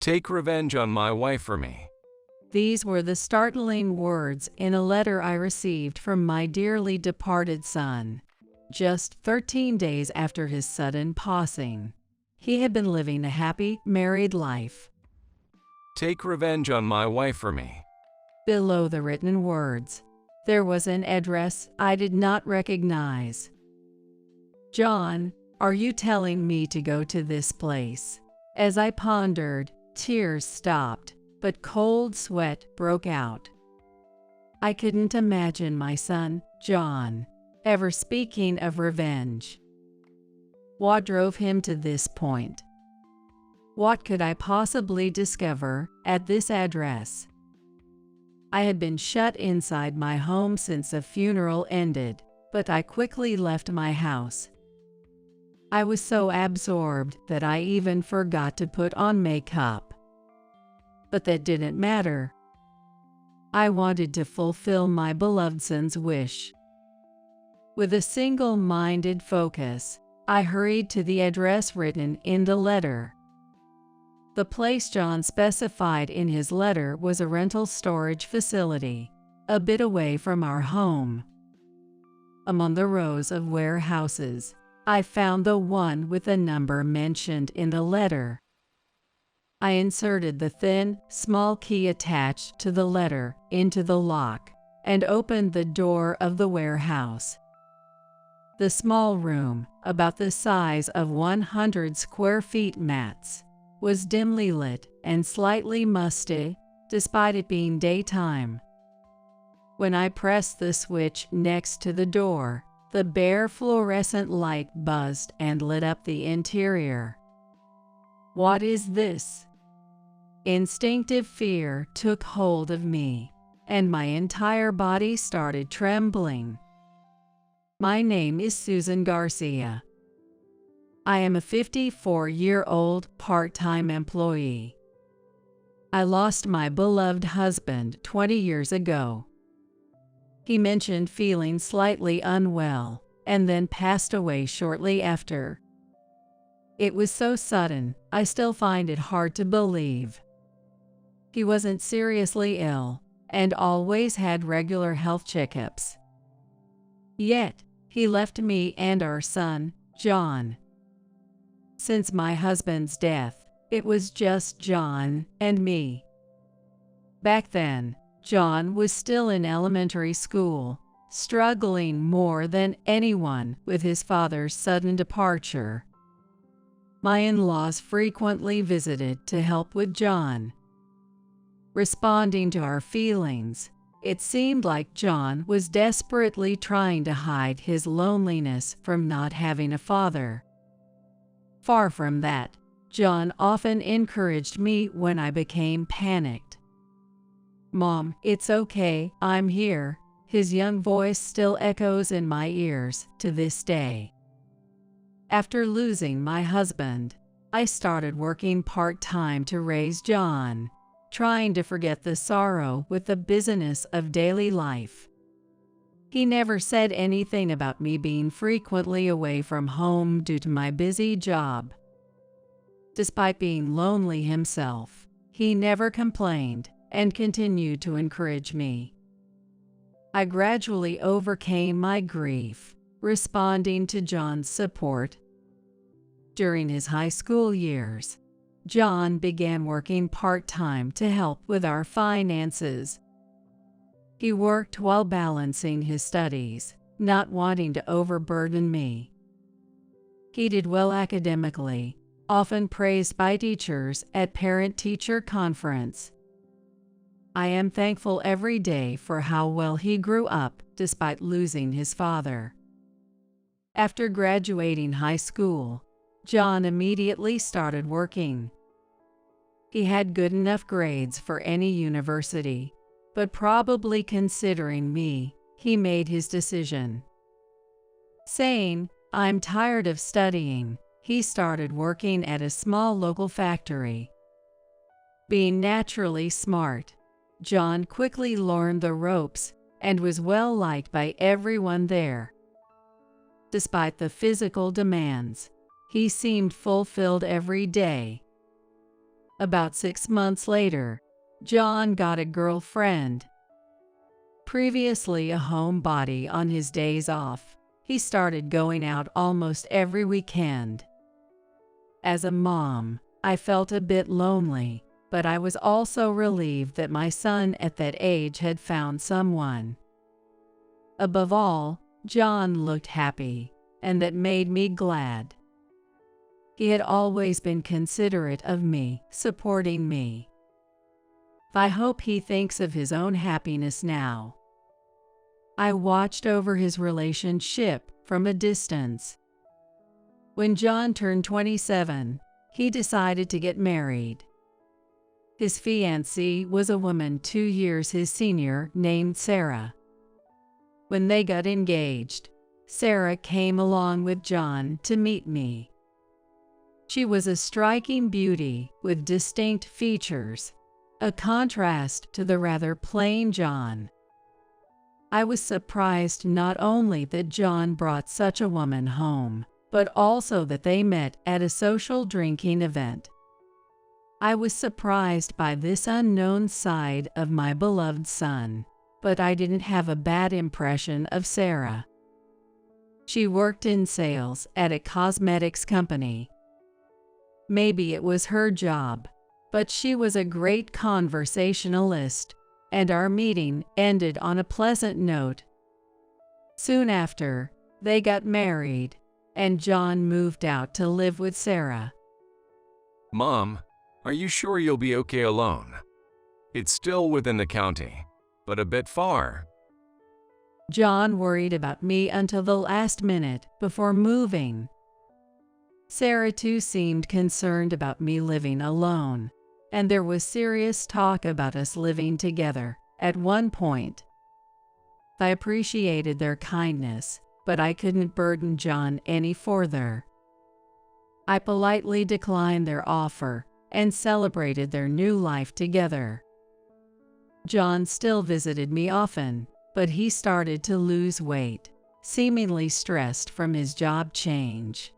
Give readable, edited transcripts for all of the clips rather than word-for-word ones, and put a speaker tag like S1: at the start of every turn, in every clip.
S1: Take revenge on my wife for me.
S2: These were the startling words in a letter I received from my dearly departed son, just 13 days after his sudden passing. He had been living a happy, married life.
S1: Take revenge on my wife for me.
S2: Below the written words, there was an address I did not recognize. John, are you telling me to go to this place? As I pondered, tears stopped, but cold sweat broke out. I couldn't imagine my son, John, ever speaking of revenge. What drove him to this point? What could I possibly discover at this address? I had been shut inside my home since the funeral ended, but I quickly left my house. I was so absorbed that I even forgot to put on makeup. But that didn't matter. I wanted to fulfill my beloved son's wish. With a single-minded focus, I hurried to the address written in the letter. The place John specified in his letter was a rental storage facility, a bit away from our home. Among the rows of warehouses, I found the one with the number mentioned in the letter. I inserted the thin, small key attached to the letter into the lock and opened the door of the warehouse. The small room, about the size of 100 square feet max, was dimly lit and slightly musty, despite it being daytime. When I pressed the switch next to the door, the bare fluorescent light buzzed and lit up the interior. What is this? Instinctive fear took hold of me, and my entire body started trembling. My name is Susan Garcia. I am a 54-year-old part-time employee. I lost my beloved husband 20 years ago. He mentioned feeling slightly unwell and then passed away shortly after. It was so sudden, I still find it hard to believe. He wasn't seriously ill and always had regular health checkups. Yet, he left me and our son, John. Since my husband's death, it was just John and me. Back then, John was still in elementary school, struggling more than anyone with his father's sudden departure. My in-laws frequently visited to help with John. Responding to our feelings, it seemed like John was desperately trying to hide his loneliness from not having a father. Far from that, John often encouraged me when I became panicked. "Mom, it's okay, I'm here." His young voice still echoes in my ears to this day. After losing my husband, I started working part-time to raise John, trying to forget the sorrow with the busyness of daily life. He never said anything about me being frequently away from home due to my busy job. Despite being lonely himself, he never complained and continued to encourage me. I gradually overcame my grief, responding to John's support. During his high school years, John began working part-time to help with our finances. He worked while balancing his studies, not wanting to overburden me. He did well academically, often praised by teachers at parent-teacher conference. I am thankful every day for how well he grew up despite losing his father. After graduating high school, John immediately started working. He had good enough grades for any university, but probably considering me, he made his decision. Saying, "I'm tired of studying," he started working at a small local factory. Being naturally smart, John quickly learned the ropes and was well liked by everyone there. Despite the physical demands, he seemed fulfilled every day. About 6 months later, John got a girlfriend. Previously a homebody on his days off, he started going out almost every weekend. As a mom, I felt a bit lonely, but I was also relieved that my son at that age had found someone. Above all, John looked happy, and that made me glad. He had always been considerate of me, supporting me. I hope he thinks of his own happiness now. I watched over his relationship from a distance. When John turned 27, he decided to get married. His fiancée was a woman 2 years his senior named Sarah. When they got engaged, Sarah came along with John to meet me. She was a striking beauty with distinct features, a contrast to the rather plain John. I was surprised not only that John brought such a woman home, but also that they met at a social drinking event. I was surprised by this unknown side of my beloved son, but I didn't have a bad impression of Sarah. She worked in sales at a cosmetics company. Maybe it was her job, but she was a great conversationalist, and our meeting ended on a pleasant note. Soon after, they got married, and John moved out to live with Sarah.
S1: Mom, are you sure you'll be okay alone? It's still within the county, but a bit far.
S2: John worried about me until the last minute before moving. Sarah too seemed concerned about me living alone, and there was serious talk about us living together at one point. I appreciated their kindness, but I couldn't burden John any further. I politely declined their offer and celebrated their new life together. John still visited me often, but he started to lose weight, seemingly stressed from his job change.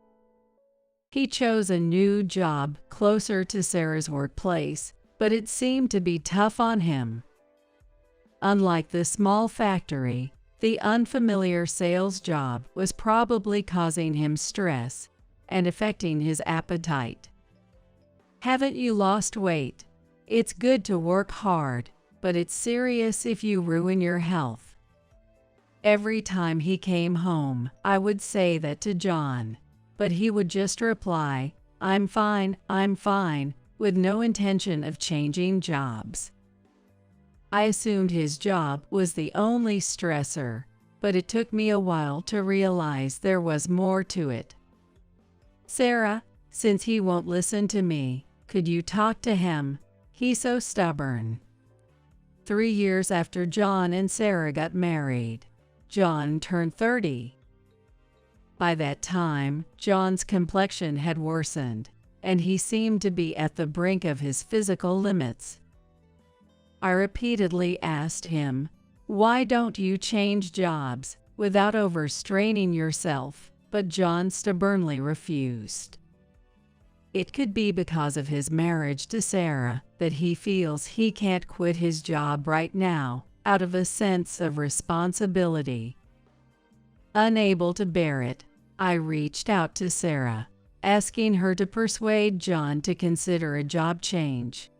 S2: He chose a new job closer to Sarah's workplace, but it seemed to be tough on him. Unlike the small factory, the unfamiliar sales job was probably causing him stress and affecting his appetite. Haven't you lost weight? It's good to work hard, but it's serious if you ruin your health. Every time he came home, I would say that to John, but he would just reply, I'm fine, with no intention of changing jobs. I assumed his job was the only stressor, but it took me a while to realize there was more to it. Sarah, since he won't listen to me, could you talk to him? He's so stubborn. 3 years after John and Sarah got married, John turned 30. By that time, John's complexion had worsened, and he seemed to be at the brink of his physical limits. I repeatedly asked him, why don't you change jobs without overstraining yourself? But John stubbornly refused. It could be because of his marriage to Sarah that he feels he can't quit his job right now out of a sense of responsibility. Unable to bear it, I reached out to Sarah, asking her to persuade John to consider a job change.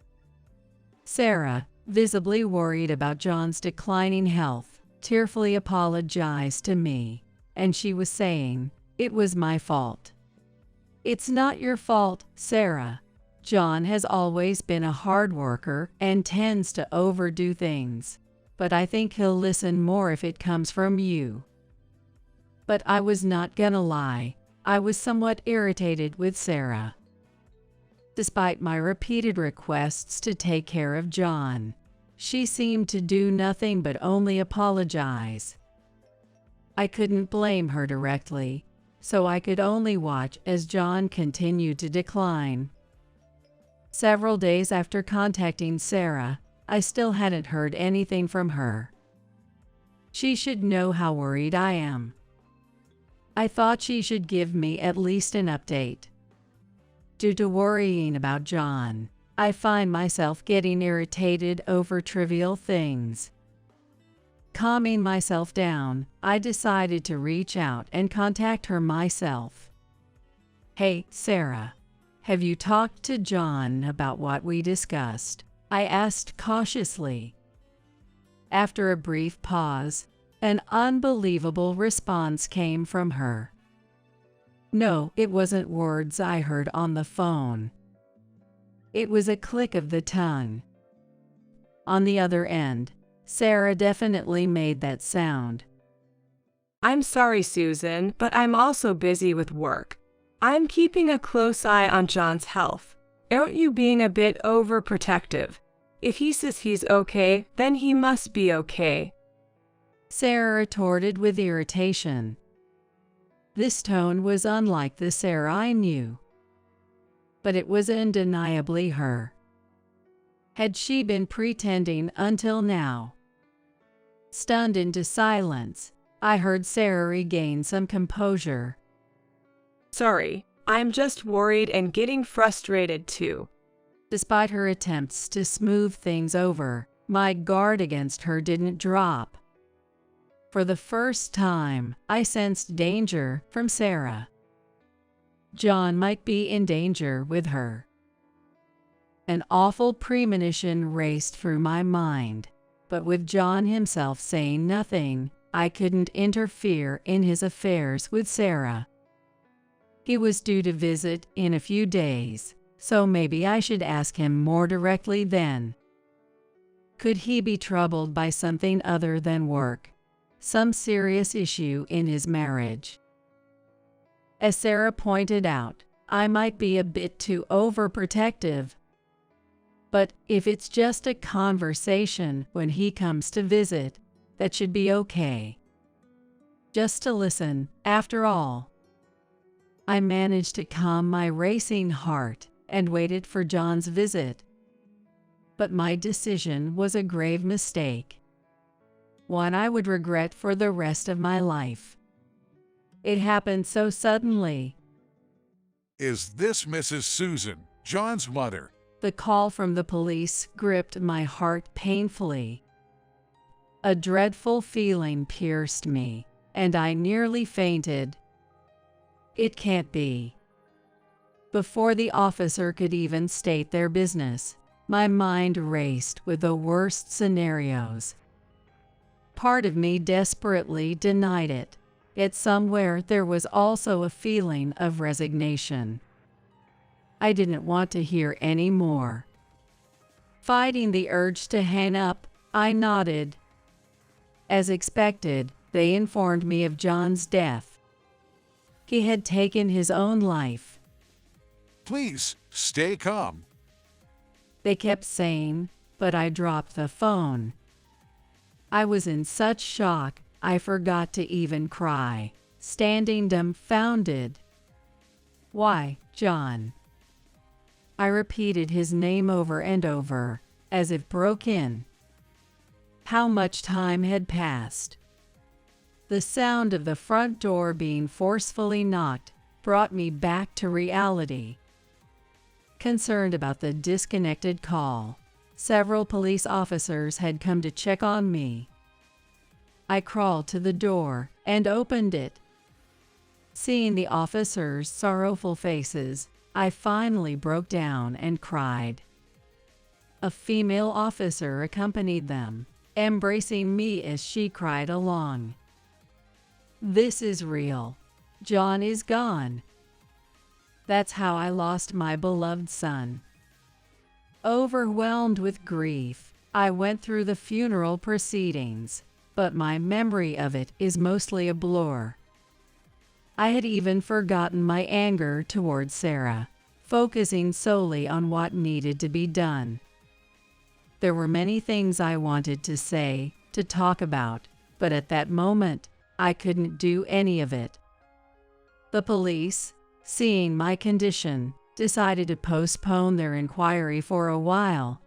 S2: Sarah, visibly worried about John's declining health, tearfully apologized to me, and she was saying, it was my fault. It's not your fault, Sarah. John has always been a hard worker and tends to overdo things, but I think he'll listen more if it comes from you. But I was not gonna lie, I was somewhat irritated with Sarah. Despite my repeated requests to take care of John, she seemed to do nothing but only apologize. I couldn't blame her directly, so I could only watch as John continued to decline. Several days after contacting Sarah, I still hadn't heard anything from her. She should know how worried I am. I thought she should give me at least an update. Due to worrying about John, I find myself getting irritated over trivial things. Calming myself down, I decided to reach out and contact her myself. "Hey, Sarah, have you talked to John about what we discussed?" I asked cautiously. After a brief pause, an unbelievable response came from her. No, it wasn't words I heard on the phone. It was a click of the tongue. On the other end, Sarah definitely made that sound.
S3: "I'm sorry, Susan, but I'm also busy with work. I'm keeping a close eye on John's health. Aren't you being a bit overprotective? If he says he's okay, then he must be okay."
S2: Sarah retorted with irritation. This tone was unlike the Sarah I knew. But it was undeniably her. Had she been pretending until now? Stunned into silence, I heard Sarah regain some composure.
S3: "Sorry, I'm just worried and getting frustrated too."
S2: Despite her attempts to smooth things over, my guard against her didn't drop. For the first time, I sensed danger from Sarah. John might be in danger with her. An awful premonition raced through my mind, but with John himself saying nothing, I couldn't interfere in his affairs with Sarah. He was due to visit in a few days, so maybe I should ask him more directly then. Could he be troubled by something other than work? Some serious issue in his marriage? As Sarah pointed out, I might be a bit too overprotective. But if it's just a conversation when he comes to visit, that should be okay. Just to listen, after all. I managed to calm my racing heart and waited for John's visit. But my decision was a grave mistake. One I would regret for the rest of my life. It happened so suddenly.
S4: "Is this Mrs. Susan, John's mother?"
S2: The call from the police gripped my heart painfully. A dreadful feeling pierced me, and I nearly fainted. It can't be. Before the officer could even state their business, my mind raced with the worst scenarios. Part of me desperately denied it, yet somewhere there was also a feeling of resignation. I didn't want to hear any more. Fighting the urge to hang up, I nodded. As expected, they informed me of John's death. He had taken his own life.
S4: "Please, stay calm."
S2: They kept saying, but I dropped the phone. I was in such shock, I forgot to even cry, standing dumbfounded. "Why, John?" I repeated his name over and over, as if broken. How much time had passed? The sound of the front door being forcefully knocked brought me back to reality. Concerned about the disconnected call, several police officers had come to check on me. I crawled to the door and opened it. Seeing the officers' sorrowful faces, I finally broke down and cried. A female officer accompanied them, embracing me as she cried along. This is real. John is gone. That's how I lost my beloved son. Overwhelmed with grief, I went through the funeral proceedings, but my memory of it is mostly a blur. I had even forgotten my anger towards Sarah, focusing solely on what needed to be done. There were many things I wanted to say, to talk about, but at that moment, I couldn't do any of it. The police, seeing my condition, decided to postpone their inquiry for a while.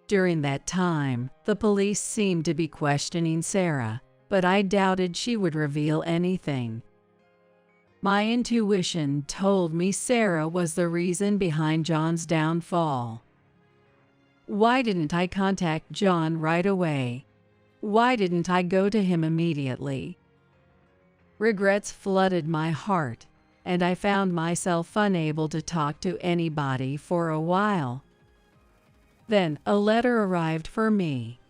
S2: During that time, the police seemed to be questioning Sarah, but I doubted she would reveal anything. My intuition told me Sarah was the reason behind John's downfall. Why didn't I contact John right away? Why didn't I go to him immediately? Regrets flooded my heart, and I found myself unable to talk to anybody for a while. Then a letter arrived for me.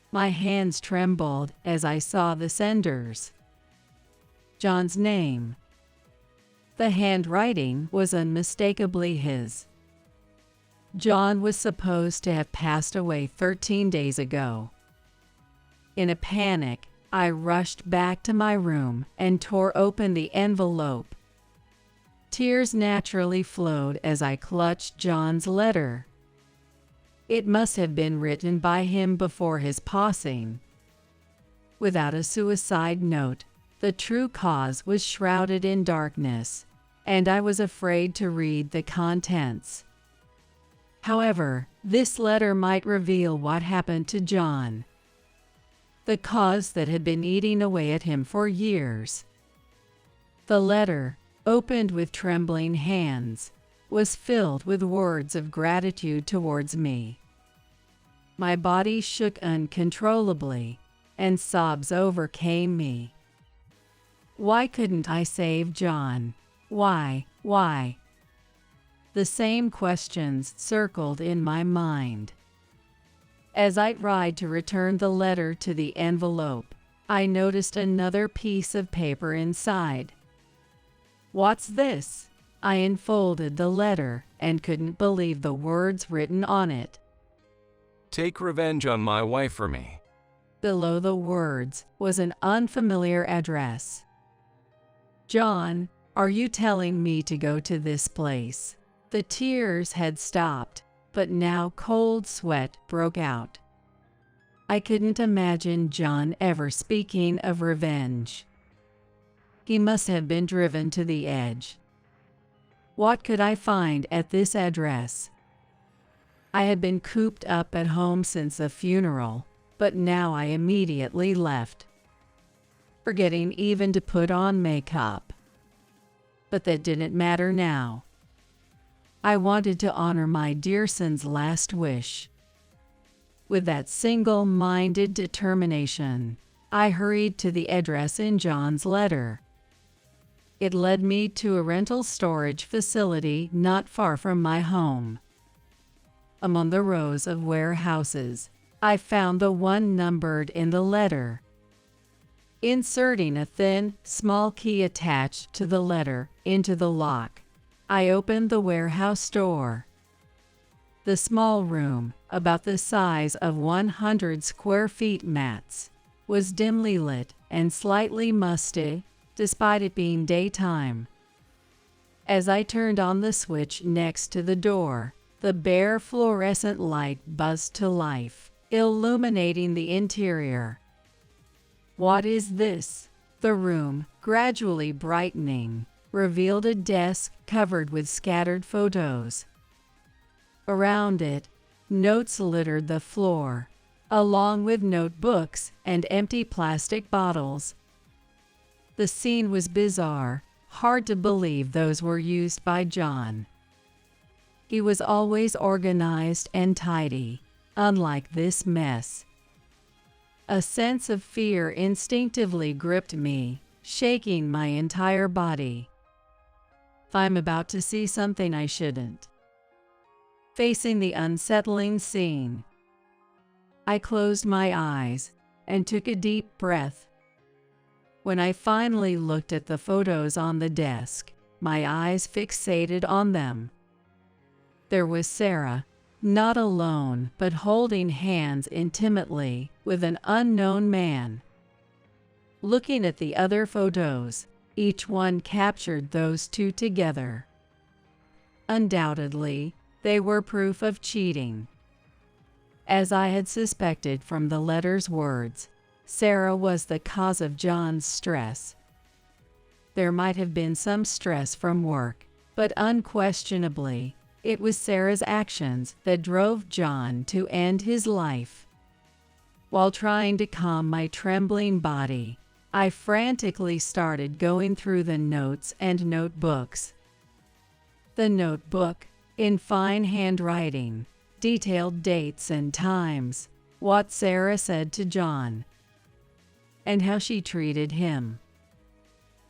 S2: My hands trembled as I saw the sender's. John's name. The handwriting was unmistakably his. John was supposed to have passed away 13 days ago. In a panic, I rushed back to my room and tore open the envelope. Tears naturally flowed as I clutched John's letter. It must have been written by him before his passing. Without a suicide note, the true cause was shrouded in darkness, and I was afraid to read the contents. However, this letter might reveal what happened to John. The cause that had been eating away at him for years. The letter, opened with trembling hands, was filled with words of gratitude towards me. My body shook uncontrollably, and sobs overcame me. Why couldn't I save John? Why? The same questions circled in my mind. As I tried to return the letter to the envelope, I noticed another piece of paper inside. What's this? I unfolded the letter and couldn't believe the words written on it.
S1: Take revenge on my wife for me.
S2: Below the words was an unfamiliar address. John, are you telling me to go to this place? The tears had stopped, but now cold sweat broke out. I couldn't imagine John ever speaking of revenge. He must have been driven to the edge. What could I find at this address? I had been cooped up at home since the funeral, but now I immediately left, forgetting even to put on makeup. But that didn't matter now. I wanted to honor my dear son's last wish. With that single-minded determination, I hurried to the address in John's letter. It led me to a rental storage facility not far from my home. Among the rows of warehouses, I found the one numbered in the letter. Inserting a thin, small key attached to the letter into the lock, I opened the warehouse door. The small room, about the size of 100 square feet max, was dimly lit and slightly musty, despite it being daytime. As I turned on the switch next to the door, the bare fluorescent light buzzed to life, illuminating the interior. What is this? The room, gradually brightening, revealed a desk covered with scattered photos. Around it, notes littered the floor, along with notebooks and empty plastic bottles. The scene was bizarre, hard to believe those were used by John. He was always organized and tidy, unlike this mess. A sense of fear instinctively gripped me, shaking my entire body. I'm about to see something I shouldn't. Facing the unsettling scene, I closed my eyes and took a deep breath. When I finally looked at the photos on the desk, my eyes fixated on them. There was Sarah, not alone, but holding hands intimately with an unknown man. Looking at the other photos, each one captured those two together. Undoubtedly, they were proof of cheating. As I had suspected from the letter's words, Sarah was the cause of John's stress. There might have been some stress from work, but unquestionably, it was Sarah's actions that drove John to end his life. While trying to calm my trembling body, I frantically started going through the notes and notebooks. The notebook, in fine handwriting, detailed dates and times, what Sarah said to John, and how she treated him.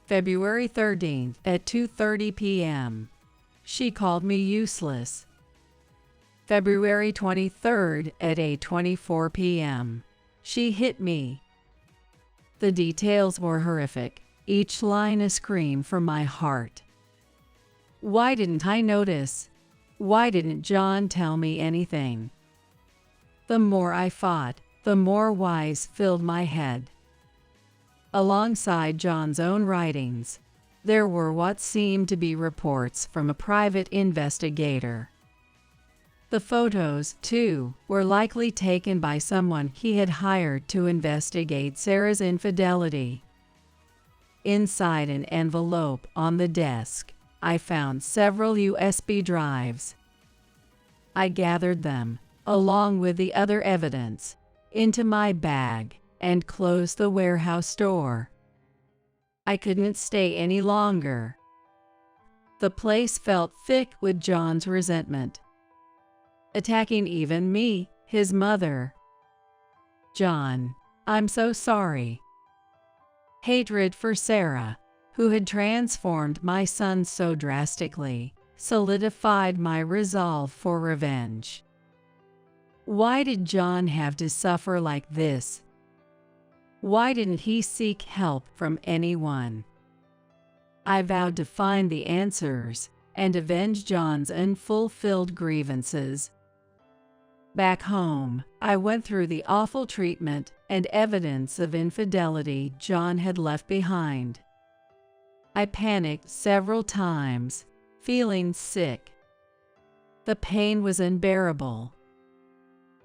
S2: February 13th at 2:30 p.m. She called me useless. February 23rd at 8:24 p.m. She hit me. The details were horrific, each line a scream from my heart. Why didn't I notice? Why didn't John tell me anything? The more I fought, the more whys filled my head. Alongside John's own writings, there were what seemed to be reports from a private investigator. The photos, too, were likely taken by someone he had hired to investigate Sarah's infidelity. Inside an envelope on the desk, I found several USB drives. I gathered them, along with the other evidence, into my bag and closed the warehouse door. I couldn't stay any longer. The place felt thick with John's resentment, attacking even me, his mother. John, I'm so sorry. Hatred for Sarah, who had transformed my son so drastically, solidified my resolve for revenge. Why did John have to suffer like this? Why didn't he seek help from anyone? I vowed to find the answers and avenge John's unfulfilled grievances. Back home, I went through the awful treatment and evidence of infidelity John had left behind. I panicked several times, feeling sick. The pain was unbearable.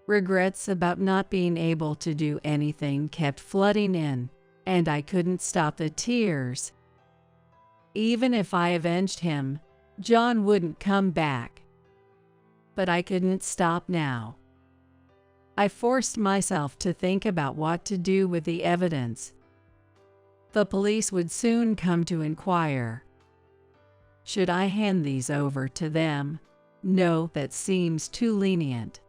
S2: Regrets about not being able to do anything kept flooding in, and I couldn't stop the tears. Even if I avenged him, John wouldn't come back. But I couldn't stop now. I forced myself to think about what to do with the evidence. The police would soon come to inquire. Should I hand these over to them? No, that seems too lenient.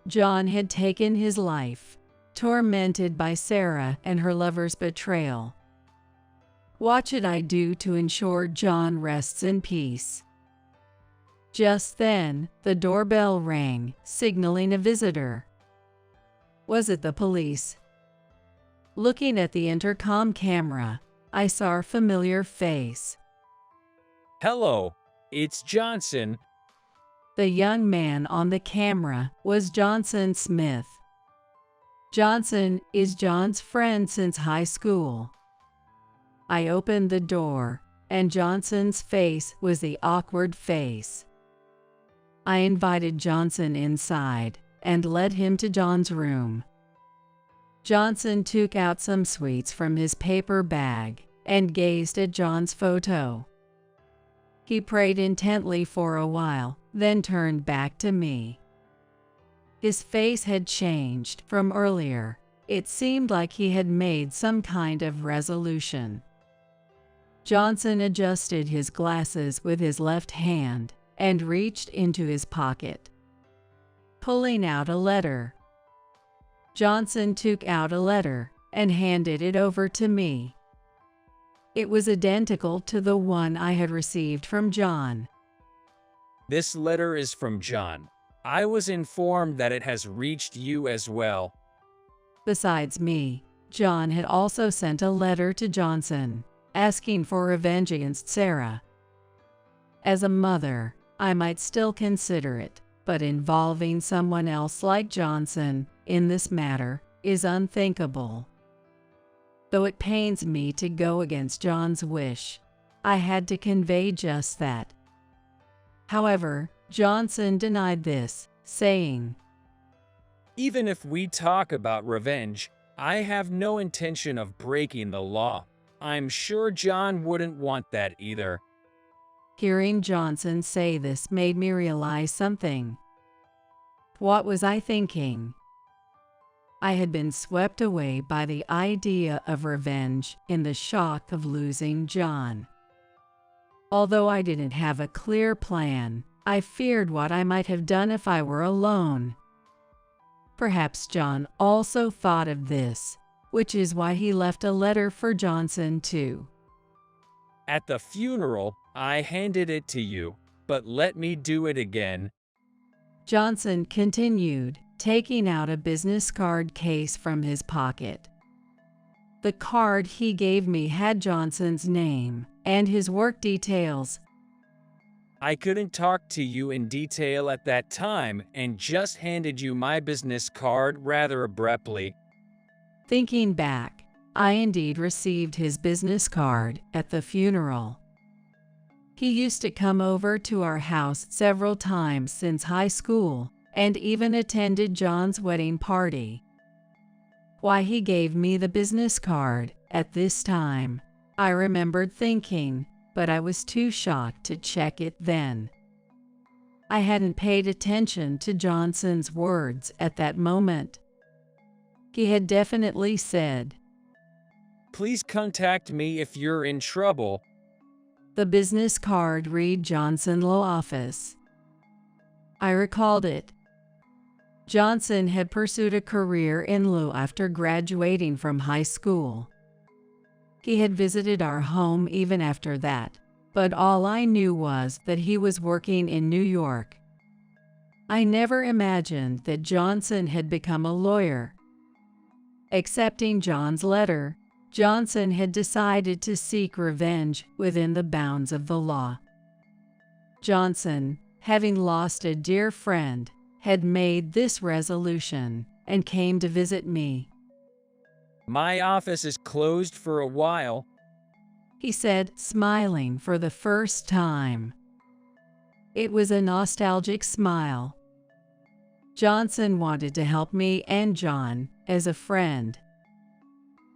S2: John had taken his life, tormented by Sarah and her lover's betrayal. What should I do to ensure John rests in peace? Just then, the doorbell rang, signaling a visitor. Was it the police? Looking at the intercom camera, I saw a familiar face.
S5: Hello, it's Johnson.
S2: The young man on the camera was Johnson Smith. Johnson is John's friend since high school. I opened the door, and Johnson's face was the awkward face. I invited Johnson inside and led him to John's room. Johnson took out some sweets from his paper bag and gazed at John's photo. He prayed intently for a while, then turned back to me. His face had changed from earlier. It seemed like he had made some kind of resolution. Johnson adjusted his glasses with his left hand and reached into his pocket, pulling out a letter. Johnson took out a letter and handed it over to me. It was identical to the one I had received from John.
S5: This letter is from John. I was informed that it has reached you as well.
S2: Besides me, John had also sent a letter to Johnson, asking for revenge against Sarah. As a mother, I might still consider it, but involving someone else like Johnson in this matter is unthinkable. Though it pains me to go against John's wish, I had to convey just that. However, Johnson denied this, saying,
S5: Even if we talk about revenge, I have no intention of breaking the law. I'm sure John wouldn't want that either.
S2: Hearing Johnson say this made me realize something. What was I thinking? I had been swept away by the idea of revenge in the shock of losing John. Although I didn't have a clear plan, I feared what I might have done if I were alone. Perhaps John also thought of this, which is why he left a letter for Johnson too.
S5: At the funeral, I handed it to you, but let me do it again.
S2: Johnson continued, taking out a business card case from his pocket. The card he gave me had Johnson's name and his work details.
S5: I couldn't talk to you in detail at that time and just handed you my business card rather abruptly.
S2: Thinking back, I indeed received his business card at the funeral. He used to come over to our house several times since high school and even attended John's wedding party. Why he gave me the business card at this time, I remembered thinking, but I was too shocked to check it then. I hadn't paid attention to Johnson's words at that moment. He had definitely said,
S5: Please contact me if you're in trouble.
S2: The business card read Johnson Law Office. I recalled it. Johnson had pursued a career in law after graduating from high school. He had visited our home even after that, but all I knew was that he was working in New York. I never imagined that Johnson had become a lawyer. Accepting John's letter, Johnson had decided to seek revenge within the bounds of the law. Johnson, having lost a dear friend, had made this resolution and came to visit me.
S5: My office is closed for a while,
S2: He said, smiling for the first time. It was a nostalgic smile. Johnson wanted to help me and John as a friend.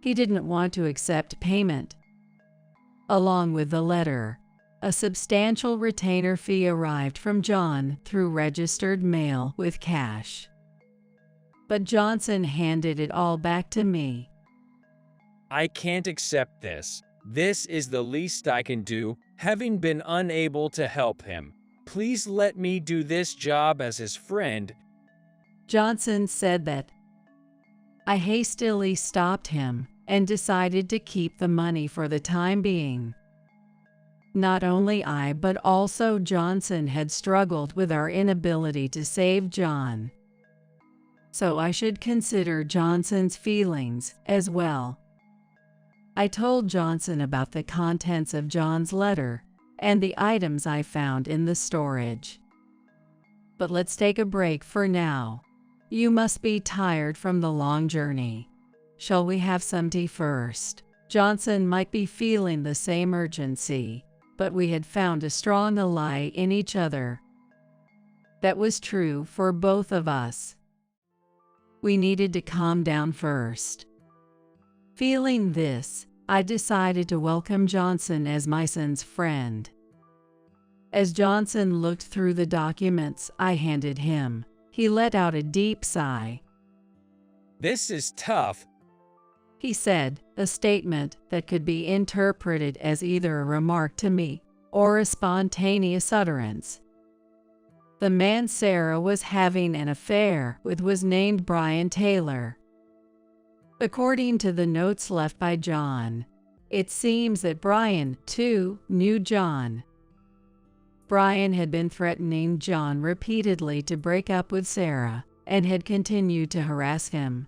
S2: He didn't want to accept payment. Along with the letter, a substantial retainer fee arrived from John through registered mail with cash. But Johnson handed it all back to me.
S5: I can't accept this. This is the least I can do, having been unable to help him. Please let me do this job as his friend.
S2: Johnson said that. I hastily stopped him and decided to keep the money for the time being. Not only I but also Johnson had struggled with our inability to save John. So I should consider Johnson's feelings as well. I told Johnson about the contents of John's letter and the items I found in the storage. But let's take a break for now. You must be tired from the long journey. Shall we have some tea first? Johnson might be feeling the same urgency, but we had found a strong ally in each other. That was true for both of us. We needed to calm down first. Feeling this, I decided to welcome Johnson as my son's friend. As Johnson looked through the documents I handed him, he let out a deep sigh.
S5: This is tough.
S2: He said, a statement that could be interpreted as either a remark to me or a spontaneous utterance. The man Sarah was having an affair with was named Brian Taylor. According to the notes left by John, it seems that Brian, too, knew John. Brian had been threatening John repeatedly to break up with Sarah and had continued to harass him.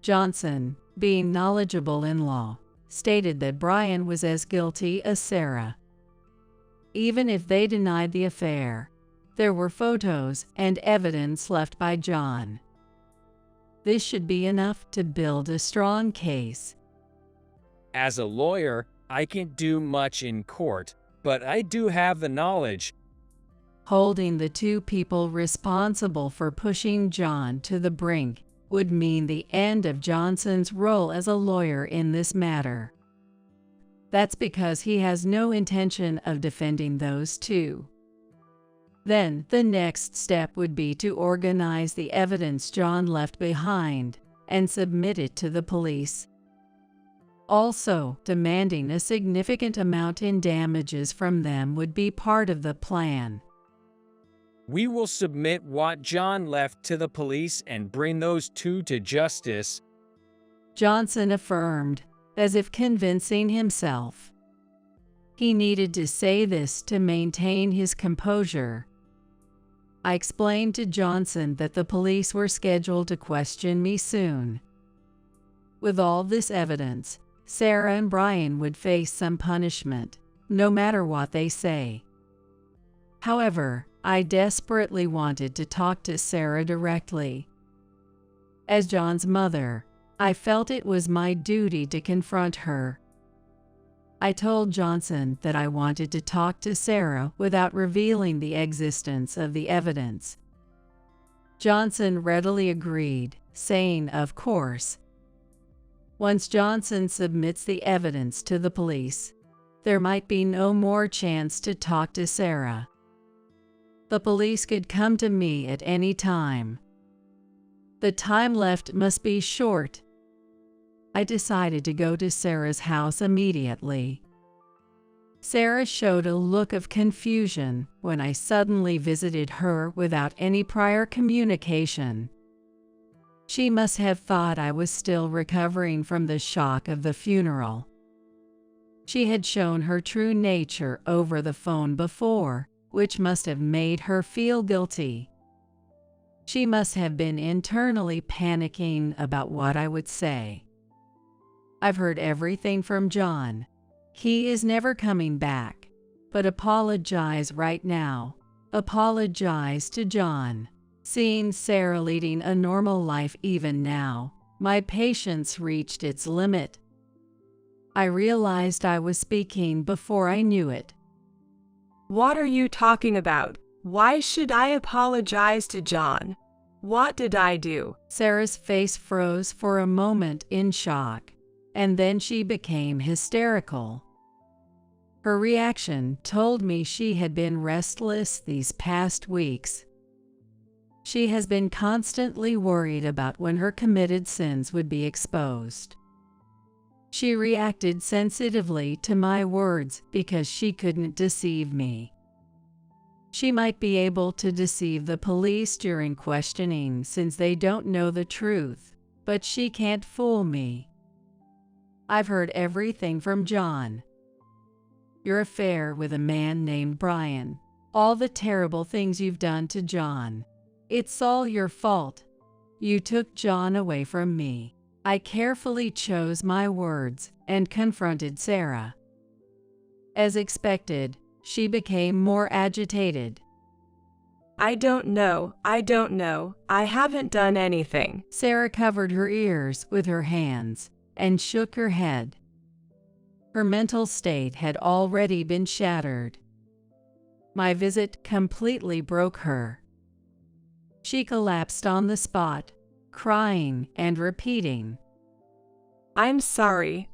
S2: Johnson, being knowledgeable in law, stated that Brian was as guilty as Sarah. Even if they denied the affair, there were photos and evidence left by John. This should be enough to build a strong case.
S5: As a lawyer, I can't do much in court, but I do have the knowledge.
S2: Holding the two people responsible for pushing John to the brink would mean the end of Johnson's role as a lawyer in this matter. That's because he has no intention of defending those two. Then the next step would be to organize the evidence John left behind and submit it to the police. Also, demanding a significant amount in damages from them would be part of the plan.
S5: We will submit what John left to the police and bring those two to justice,
S2: Johnson affirmed, as if convincing himself. He needed to say this to maintain his composure. I explained to Johnson that the police were scheduled to question me soon. With all this evidence, Sarah and Brian would face some punishment, no matter what they say. However, I desperately wanted to talk to Sarah directly. As John's mother, I felt it was my duty to confront her. I told Johnson that I wanted to talk to Sarah without revealing the existence of the evidence. Johnson readily agreed, saying, "Of course." Once Johnson submits the evidence to the police, there might be no more chance to talk to Sarah. The police could come to me at any time. The time left must be short. I decided to go to Sarah's house immediately. Sarah showed a look of confusion when I suddenly visited her without any prior communication. She must have thought I was still recovering from the shock of the funeral. She had shown her true nature over the phone before, which must have made her feel guilty. She must have been internally panicking about what I would say. "I've heard everything from John. He is never coming back. But apologize right now. Apologize to John." Seeing Sarah leading a normal life even now, my patience reached its limit. I realized I was speaking before I knew it.
S3: What are you talking about? Why should I apologize to John? What did I do?
S2: Sarah's face froze for a moment in shock, and then she became hysterical. Her reaction told me she had been restless these past weeks. She has been constantly worried about when her committed sins would be exposed. She reacted sensitively to my words because she couldn't deceive me. She might be able to deceive the police during questioning since they don't know the truth, but she can't fool me. "I've heard everything from John. Your affair with a man named Brian, all the terrible things you've done to John. It's all your fault. You took John away from me." I carefully chose my words and confronted Sarah. As expected, she became more agitated.
S3: I don't know. I haven't done anything."
S2: Sarah covered her ears with her hands and shook her head. Her mental state had already been shattered. My visit completely broke her. She collapsed on the spot, crying and repeating,
S3: I'm sorry.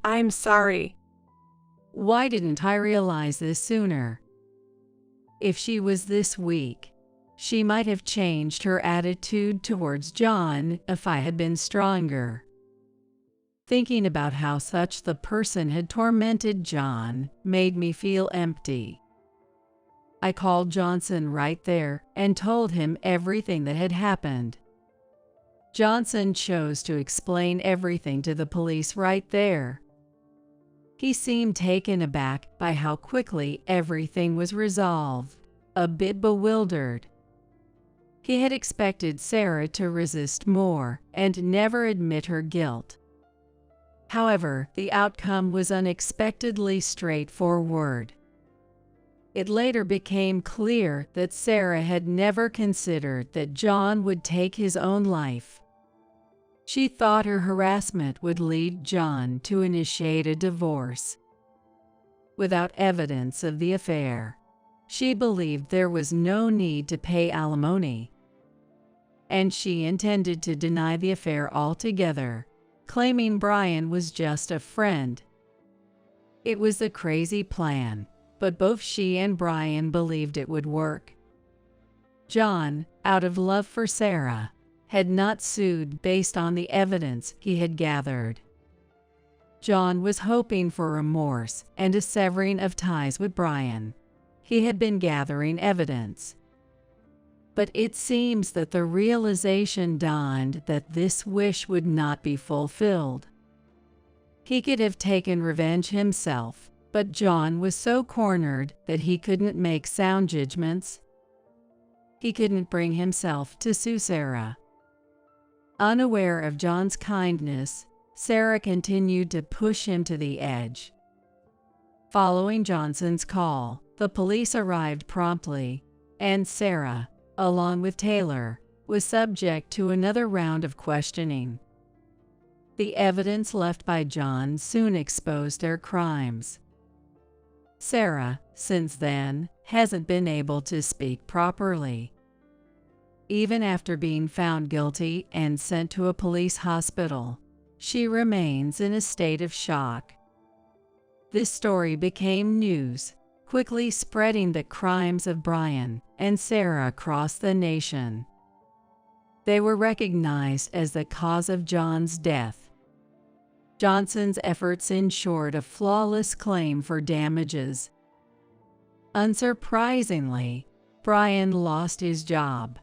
S2: "Why didn't I realize this sooner?" If she was this weak, she might have changed her attitude towards John if I had been stronger. Thinking about how such the person had tormented John made me feel empty. I called Johnson right there and told him everything that had happened. Johnson chose to explain everything to the police right there. He seemed taken aback by how quickly everything was resolved, a bit bewildered. He had expected Sarah to resist more and never admit her guilt. However, the outcome was unexpectedly straightforward. It later became clear that Sarah had never considered that John would take his own life. She thought her harassment would lead John to initiate a divorce. Without evidence of the affair, she believed there was no need to pay alimony. And she intended to deny the affair altogether, claiming Brian was just a friend. It was a crazy plan, but both she and Brian believed it would work. John, out of love for Sarah, had not sued based on the evidence he had gathered. John was hoping for remorse and a severing of ties with Brian. He had been gathering evidence. But it seems that the realization dawned that this wish would not be fulfilled. He could have taken revenge himself, but John was so cornered that he couldn't make sound judgments. He couldn't bring himself to sue Sarah. Unaware of John's kindness, Sarah continued to push him to the edge. Following Johnson's call, the police arrived promptly, and Sarah, along with Taylor, was subject to another round of questioning. The evidence left by John soon exposed their crimes. Sarah, since then, hasn't been able to speak properly. Even after being found guilty and sent to a police hospital, she remains in a state of shock. This story became news, quickly spreading the crimes of Brian and Sarah across the nation. They were recognized as the cause of John's death. Johnson's efforts ensured a flawless claim for damages. Unsurprisingly, Brian lost his job.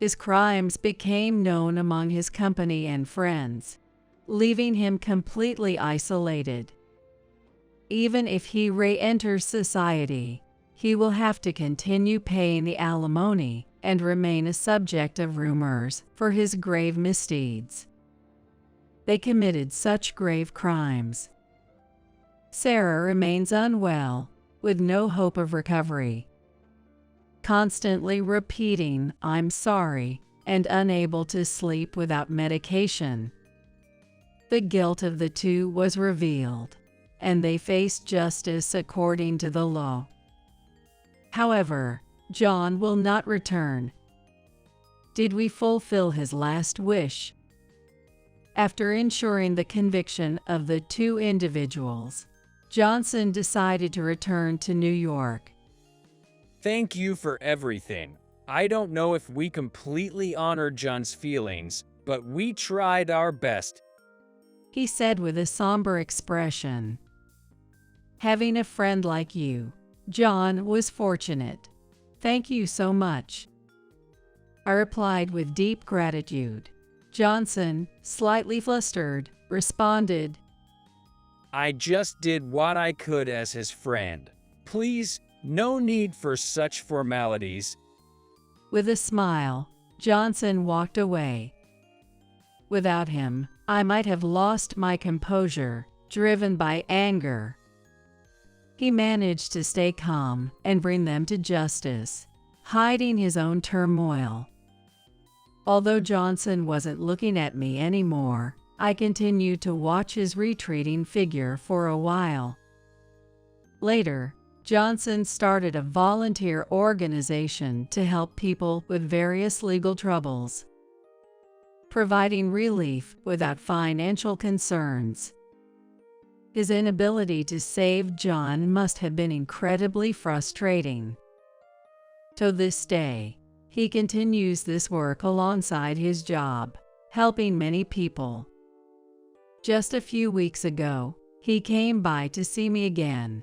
S2: His crimes became known among his company and friends, leaving him completely isolated. Even if he re-enters society, he will have to continue paying the alimony and remain a subject of rumors for his grave misdeeds. They committed such grave crimes. Sarah remains unwell, with no hope of recovery, constantly repeating, "I'm sorry," and unable to sleep without medication. The guilt of the two was revealed, and they faced justice according to the law. However, John will not return. Did we fulfill his last wish? After ensuring the conviction of the two individuals, Johnson decided to return to New York.
S5: Thank you for everything. I don't know if we completely honored John's feelings, but we tried our best,
S2: he said with a somber expression. Having a friend like you, John, was fortunate. Thank you so much, I replied with deep gratitude. Johnson, slightly flustered, responded,
S5: I just did what I could as his friend. Please, no need for such formalities.
S2: With a smile, Johnson walked away. Without him, I might have lost my composure, driven by anger. He managed to stay calm and bring them to justice, hiding his own turmoil. Although Johnson wasn't looking at me anymore, I continued to watch his retreating figure for a while. Later, Johnson started a volunteer organization to help people with various legal troubles, providing relief without financial concerns. His inability to save John must have been incredibly frustrating. To this day, he continues this work alongside his job, helping many people. Just a few weeks ago, he came by to see me again.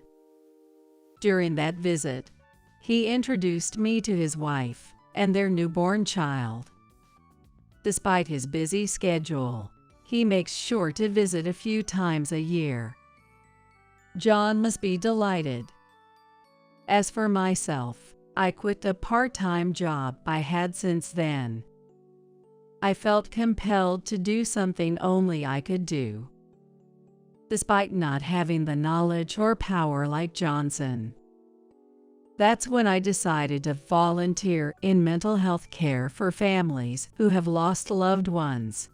S2: During that visit, he introduced me to his wife and their newborn child. Despite his busy schedule, he makes sure to visit a few times a year. John must be delighted. As for myself, I quit the part-time job I had since then. I felt compelled to do something only I could do, despite not having the knowledge or power like Johnson. That's when I decided to volunteer in mental health care for families who have lost loved ones.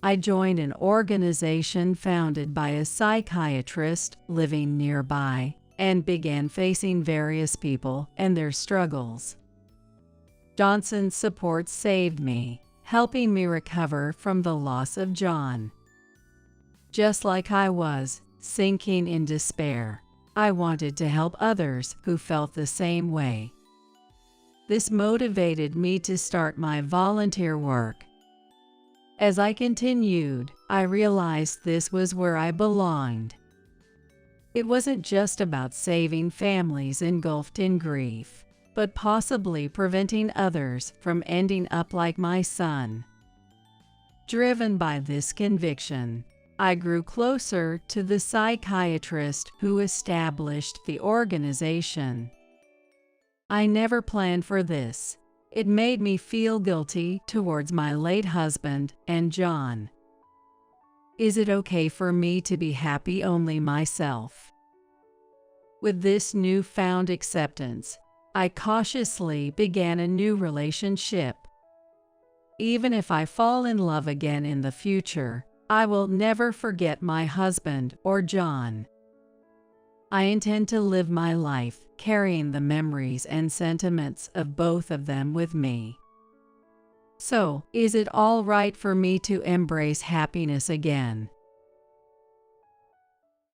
S2: I joined an organization founded by a psychiatrist living nearby and began facing various people and their struggles. Johnson's support saved me, helping me recover from the loss of John. Just like I was sinking in despair, I wanted to help others who felt the same way. This motivated me to start my volunteer work. As I continued, I realized this was where I belonged. It wasn't just about saving families engulfed in grief, but possibly preventing others from ending up like my son. Driven by this conviction, I grew closer to the psychiatrist who established the organization. I never planned for this. It made me feel guilty towards my late husband and John. Is it okay for me to be happy only myself? With this newfound acceptance, I cautiously began a new relationship. Even if I fall in love again in the future, I will never forget my husband or John. I intend to live my life carrying the memories and sentiments of both of them with me. So, is it all right for me to embrace happiness again?